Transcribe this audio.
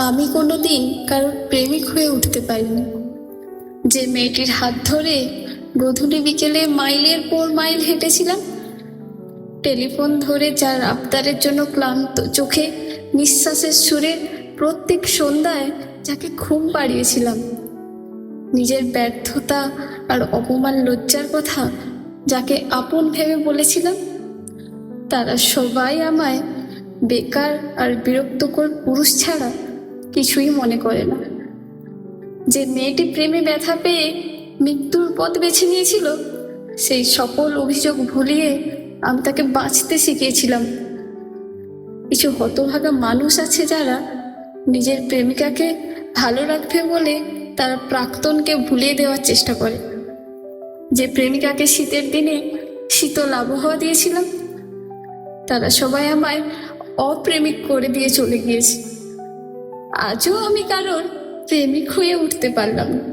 আমি কোনোদিন কারোর প্রেমিক হয়ে উঠতে পারিনি। যে মেয়েটির হাত ধরে গধূলি বিকেলে মাইলের পর মাইল হেঁটেছিলাম, টেলিফোন ধরে যার আবদারের জন্য ক্লান্ত চোখে নিঃশ্বাসের সুরে প্রত্যেক সন্ধ্যায় যাকে ঘুম পাড়িয়েছিলাম, নিজের ব্যর্থতা আর অপমান লজ্জার কথা যাকে আপন ভেবে বলেছিলাম, তারা সবাই আমায় বেকার আর বিরক্তকর পুরুষ ছাড়া কিছুই মনে করে না। যে মেয়েটি প্রেমে ব্যথা পেয়ে মৃত্যুর পথ বেছে নিয়েছিল, সেই সকল অভিযোগ ভুলিয়ে আমি তাকে বাঁচতে শিখিয়েছিলাম। কিছু হতভাগা মানুষ আছে যারা নিজের প্রেমিকাকে ভালো রাখবে বলে তারা প্রাক্তনকে ভুলিয়ে দেওয়ার চেষ্টা করে। যে প্রেমিকাকে শীতের দিনে শীতল আবহাওয়া দিয়েছিলাম, তারা সবাই আমায় অপ্রেমিক করে দিয়ে চলে গিয়েছে। আজও আমি কারোর প্রেমিক হয়ে উঠতে পারলাম না।